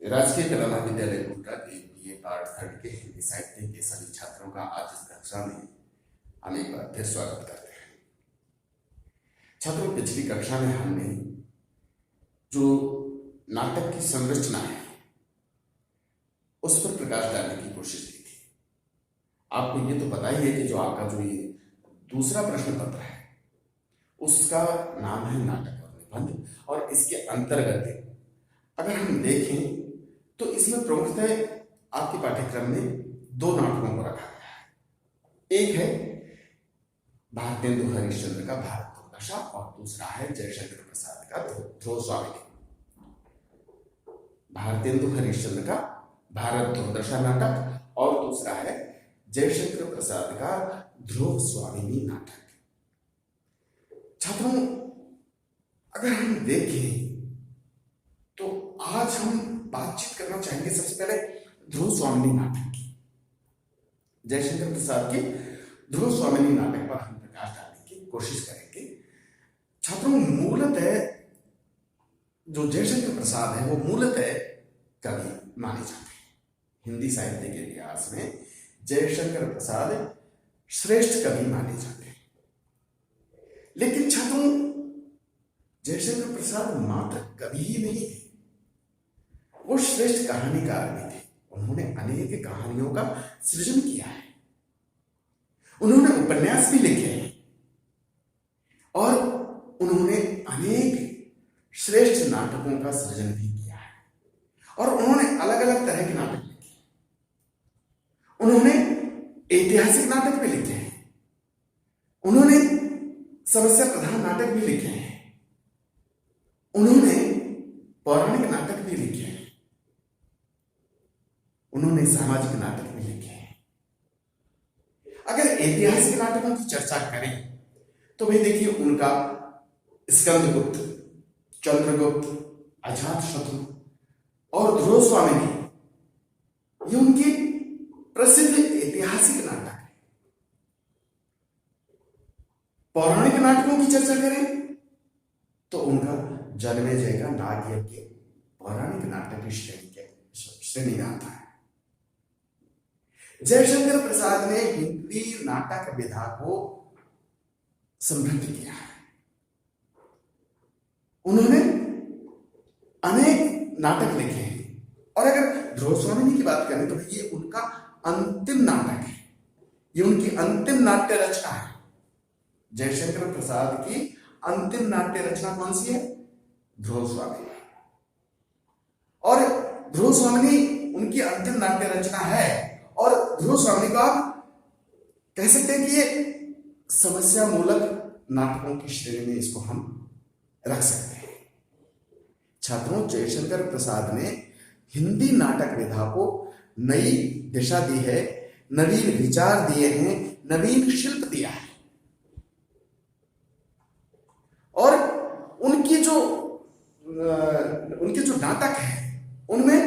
राजकीय कला महाविद्यालय गोड्डा के बीए पार्ट थर्ड के हिंदी साहित्य के सभी छात्रों का आज इस कक्षा में हम एक बार फिर स्वागत करते हैं। छात्रों, पिछली कक्षा में हमने जो नाटक की संरचना है उस पर प्रकाश डालने की कोशिश की थी। आपको ये तो पता ही है कि जो आपका जो ये दूसरा प्रश्न पत्र है उसका नाम है नाटक और निबंध, और इसके अंतर्गत अगर हम देखें तो इसमें प्रमुखतः आपके पाठ्यक्रम में दो नाटकों को रखा गया है। एक है भारतेंदु हरिश्चंद्र का भारत दुर्दशा और दूसरा है जयशंकर प्रसाद का ध्रुव स्वामिनी। भारतेंदु हरिश्चंद्र का भारत दुर्दशा नाटक और दूसरा है जयशंकर प्रसाद का ध्रुव स्वामिनी नाटक। छात्रों, अगर हम देखें तो आज हम बातचीत करना चाहेंगे सबसे पहले ध्रुव स्वामिनी नाटक की। जयशंकर प्रसाद के ध्रुव स्वामिनी नाटक पर हम प्रकाश डालने की कोशिश करेंगे। छात्रों, मूलतः जो जयशंकर प्रसाद है वो मूलतः कवि माने जाते हैं। हिंदी साहित्य के इतिहास में जयशंकर प्रसाद श्रेष्ठ कवि माने जाते हैं। लेकिन छात्रों, जयशंकर प्रसाद मात्र कवि ही नहीं थे, वो श्रेष्ठ कहानीकार भी थे। उन्होंने अनेक कहानियों का सृजन किया है, उन्होंने उपन्यास भी लिखे हैं और उन्होंने अनेक श्रेष्ठ नाटकों का सृजन भी किया है और उन्होंने अलग अलग तरह के नाटक लिखे। उन्होंने ऐतिहासिक नाटक भी लिखे हैं, उन्होंने समस्या प्रधान नाटक भी लिखे हैं, उन्होंने पौराणिक नाटक भी लिखे हैं, उन्होंने सामाजिक नाटक भी लिखे हैं। अगर ऐतिहासिक नाटकों की चर्चा करें तो भाई देखिए, उनका स्कंदगुप्त, चंद्रगुप्त, अजातशत्रु और ध्रुव स्वामिनी ये उनकी प्रसिद्ध ऐतिहासिक नाटक है। पौराणिक नाटकों की चर्चा करें तो उनका जन्मेजय का नागयज्ञ पौराणिक नाटक की श्रेणी में आता है। जयशंकर प्रसाद ने हिंदी नाटक विधा को समृद्ध किया है। उन्होंने अनेक नाटक लिखे हैं और अगर ध्रुव स्वामिनी की बात करें तो ये उनका अंतिम नाटक है, ये उनकी अंतिम नाट्य रचना है। जयशंकर प्रसाद की अंतिम नाट्य रचना कौन सी है? ध्रुव स्वामिनी। और ध्रुव स्वामिनी उनकी अंतिम नाट्य रचना है और ध्रुव स्वामिनी को आप कह सकते हैं कि ये समस्या मूलक नाटकों की श्रेणी में इसको हम रख सकते हैं। छात्रों, जयशंकर प्रसाद ने हिंदी नाटक विधा को नई दिशा दी है, नवीन विचार दिए हैं, नवीन शिल्प दिया है और उनके जो नाटक है उनमें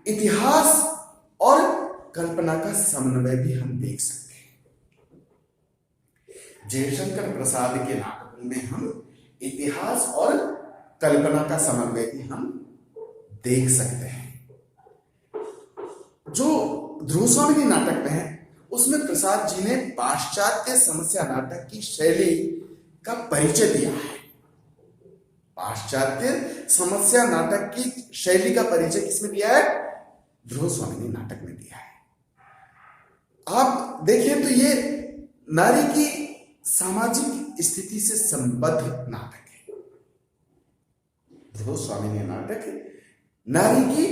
इतिहास और कल्पना का समन्वय भी हम देख सकते हैं। जयशंकर प्रसाद के नाटकों में हम इतिहास और कल्पना का समन्वय भी हम देख सकते हैं। जो ध्रुव स्वामिनी नाटक में है उसमें प्रसाद जी ने पाश्चात्य समस्या नाटक की शैली का परिचय दिया है। पाश्चात्य समस्या नाटक की शैली का परिचय किसमें दिया है? ध्रुव स्वामिनी नाटक में दिया है। आप देखें तो ये नारी की सामाजिक स्थिति से संबद्ध नाटक है। ध्रुव स्वामिनी नाटक नारी की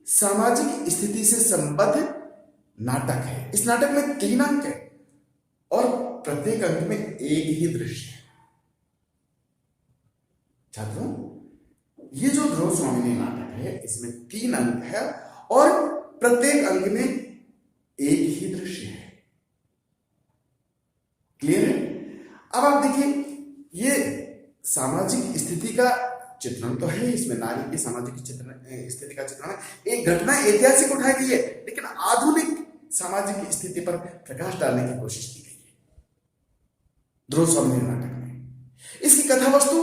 सामाजिक स्थिति से संबद्ध नाटक है। इस नाटक में 3 अंक है और प्रत्येक अंक में एक ही दृश्य है। छात्रों, ये जो ध्रुव स्वामिनी नाटक है इसमें 3 अंक है और प्रत्येक अंक में एक ही दृश्य है। क्लियर है? अब आप देखिए, ये सामाजिक स्थिति का चित्रण तो है, इसमें नारी की सामाजिक स्थिति का चित्रण है। एक घटना ऐतिहासिक उठाई गई है लेकिन आधुनिक सामाजिक स्थिति पर प्रकाश डालने की कोशिश की गई है ध्रुव स्वामिनी नाटक में। इसकी कथा वस्तु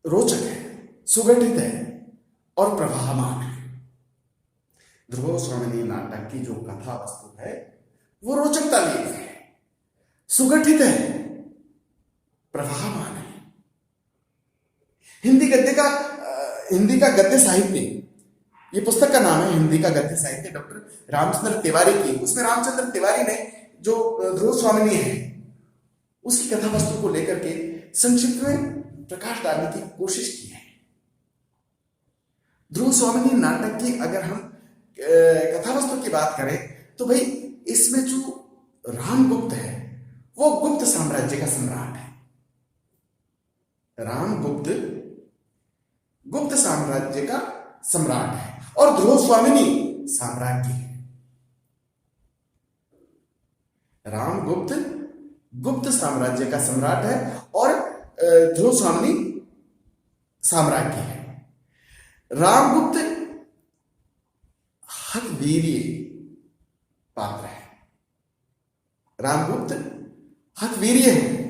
रोचक है, सुगठित है और प्रभावमान है। ध्रुव स्वामिनी नाटक की जो कथा वस्तु है वो रोचकता लिए है, सुगठित है, प्रभावमान है। हिंदी का गद्य साहित्य, ये पुस्तक का नाम है हिंदी का गद्य साहित्य, डॉक्टर रामचंद्र तिवारी की। उसमें रामचंद्र तिवारी ने जो ध्रुव स्वामिनी है उसकी कथा वस्तु को लेकर के संक्षिप्त में प्रकाश डालने की कोशिश की है। ध्रुव स्वामिनी नाटक की अगर हम कथा वस्तु की बात करें तो भाई इसमें जो रामगुप्त है वो गुप्त साम्राज्य का सम्राट है। रामगुप्त गुप्त साम्राज्य का सम्राट है और ध्रुव स्वामिनी साम्राज्य है। रामगुप्त गुप्त साम्राज्य का सम्राट है और ध्रुव स्वामिनी साम्राज्य है। रामगुप्त हठवीर्य पात्र है। रामगुप्त हठवीर्य है।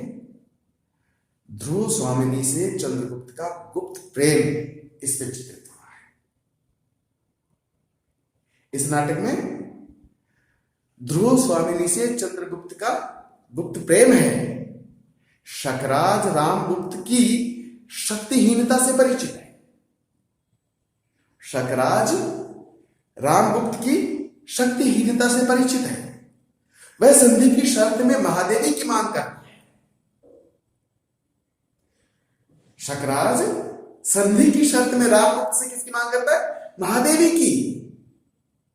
ध्रुव स्वामिनी से चंद्रगुप्त का गुप्त प्रेम इस पे चित्रित हुआ है। इस नाटक में ध्रुव स्वामिनी से चंद्रगुप्त का गुप्त प्रेम है। शकराज रामगुप्त की शक्तिहीनता से परिचित है। शकराज रामगुप्त की शक्तिहीनता से परिचित है। वह संधि की शर्त में महादेवी की मांग करता है। शकराज संधि की शर्त में रामगुप्त से किसकी मांग करता है? महादेवी की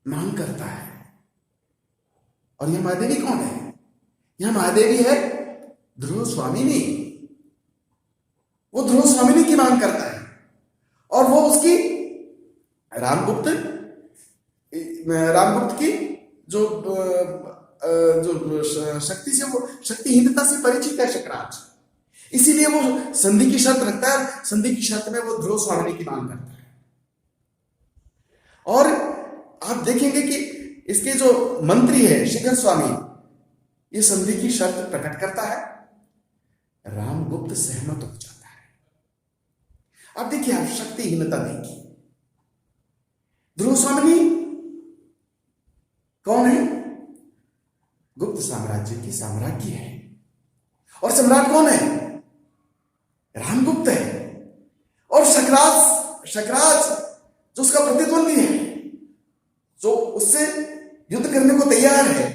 मांग करता है। और यह महादेवी कौन है? यह महादेवी है ध्रुव स्वामिनी। वो ध्रुव स्वामिनी की मांग करता है और वो उसकी रामगुप्त की जो शक्ति से वो शक्तिहीनता से परिचित है शकराज, इसीलिए वो संधि की शर्त रखता है। संधि की शर्त में वो ध्रुव स्वामिनी की मांग करता है। और आप देखेंगे कि इसके जो मंत्री है शिखर स्वामी, ये संधि की शर्त प्रकट करता है। रामगुप्त सहमत हो जाता है। अब देखिए, आप शक्तिहीनता देखिए। ध्रुव स्वामिनी कौन है? गुप्त साम्राज्य की साम्राज्ञी है। और सम्राट कौन है? रामगुप्त है। और शकराज जो उसका प्रतिद्वंदी है, जो उससे युद्ध करने को तैयार है,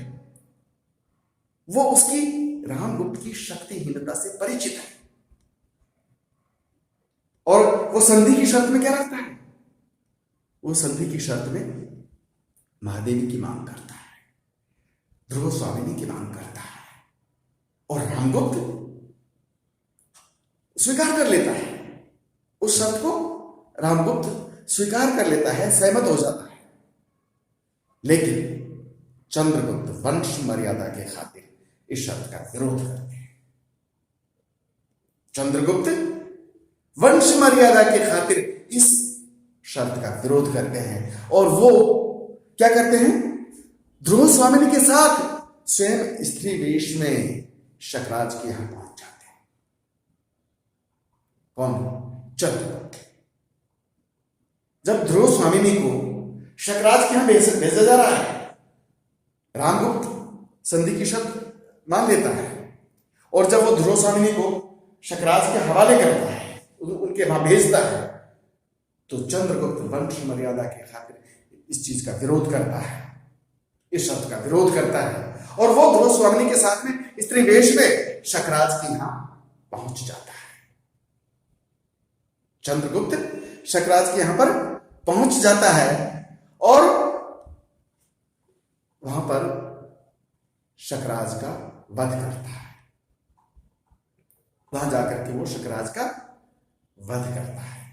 वो उसकी रामगुप्त की शक्तिहीनता से परिचित है। और वो संधि की शर्त में क्या रखता है? वो संधि की शर्त में महादेवी की मांग करता है, ध्रुव स्वामिनी की मांग करता है। और रामगुप्त स्वीकार कर लेता है। उस शर्त को रामगुप्त स्वीकार कर लेता है, सहमत हो जाता है। लेकिन चंद्रगुप्त वंश मर्यादा के खातिर इस शर्त का विरोध करते हैं। चंद्रगुप्त वंश मर्यादा के खातिर इस शर्त का विरोध करते हैं और वो क्या करते हैं? ध्रुव स्वामिनी के साथ स्वयं स्त्री वेश में शकराज के यहां पहुंच जाते हैं। कौन? चंद्रगुप्त। जब ध्रुव स्वामिनी को शकराज के यहां भेजा जा रहा है, रामगुप्त संधि की शर्त मान लेता है। और जब वो ध्रुव स्वामिनी को शकराज के हवाले करता है, उनके वहां भेजता है, तो चंद्रगुप्त वंश मर्यादा के खातिर इस चीज का विरोध करता है, इस शब्द का विरोध करता है। और वो ध्रुव स्वामिनी के साथ में स्त्री वेश में शकराज के यहां पहुंच जाता है। चंद्रगुप्त शकराज के यहां पर पहुंच जाता है और वहां पर शकराज का वध करता है। वहां जाकर के वो शकराज का वध करता है।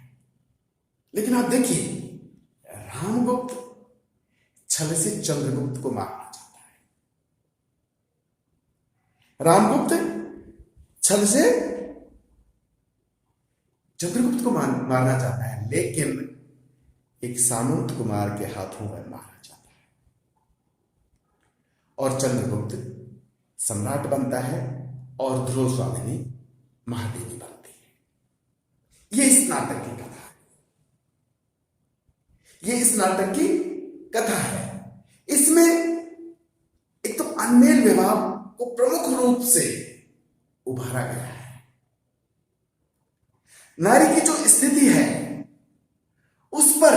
लेकिन आप देखिए, रामगुप्त छल से चंद्रगुप्त को मारना चाहता है। रामगुप्त छल से चंद्रगुप्त को मारना चाहता है, लेकिन एक सामंत कुमार के हाथों वह मारा जाता है और चंद्रगुप्त सम्राट बनता है और ध्रुव स्वामिनी महादेवी बनती है। ये इस नाटक की कथा है। ये इस नाटक की कथा है। इसमें एक तो अनमेल विवाह को प्रमुख रूप से उभारा गया है। नारी की जो स्थिति है उस पर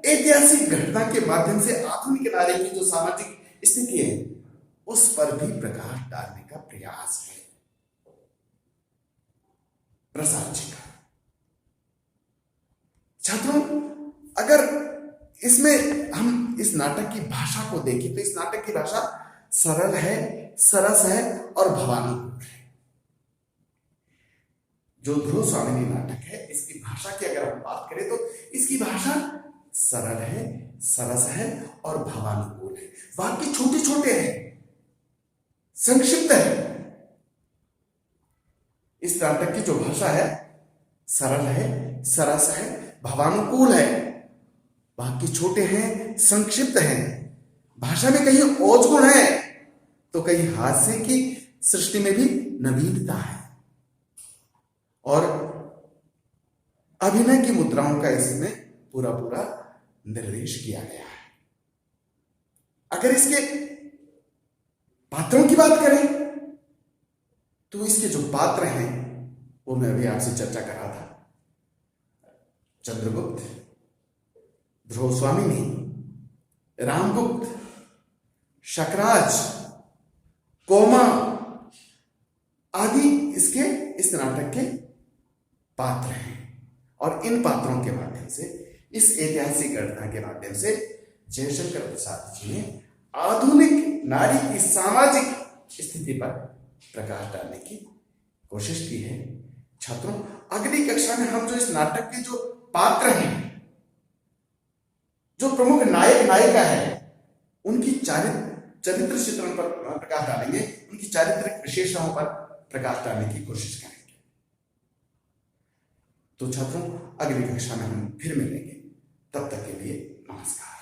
ऐतिहासिक घटना के माध्यम से आधुनिक नारी की जो सामाजिक स्थिति है उस पर भी प्रकाश डालने का प्रयास है प्रसाद जी का। छात्रों, अगर इसमें हम इस नाटक की भाषा को देखें तो इस नाटक की भाषा सरल है, सरस है और भावानुकूल है। जो ध्रुव स्वामिनी नाटक है इसकी भाषा की अगर हम बात करें तो इसकी भाषा सरल है, सरस है और भावानुकूल है। वाक्य छोटे छोटे हैं, संक्षिप्त है। इस नाटक की जो भाषा है सरल है, सरस है, भावानुकूल है। वाक्य छोटे हैं, संक्षिप्त हैं। भाषा में कहीं ओज गुण है तो कहीं हास्य की सृष्टि में भी नवीनता है और अभिनय की मुद्राओं का इसमें पूरा पूरा निर्देश किया गया है। अगर इसके पात्रों की बात करें तो इसके जो पात्र हैं वो मैं अभी आपसे चर्चा कर रहा था। चंद्रगुप्त, ध्रुव स्वामिनी, रामगुप्त, शकराज, कोमा आदि इसके इस नाटक के पात्र हैं और इन पात्रों के माध्यम से, इस ऐतिहासिक घटना के माध्यम से जयशंकर प्रसाद जी ने आधुनिक नारी की सामाजिक स्थिति पर प्रकाश डालने की कोशिश की है। छात्रों, अगली कक्षा में हम जो इस नाटक के जो पात्र हैं, जो प्रमुख नायक नायिका है, उनकी चरित्र चित्रण पर प्रकाश डालेंगे, उनकी चारित्रिक विशेषताओं पर प्रकाश डालने की कोशिश करेंगे। तो छात्रों, अगली कक्षा में हम फिर मिलेंगे। तब तक के लिए नमस्कार।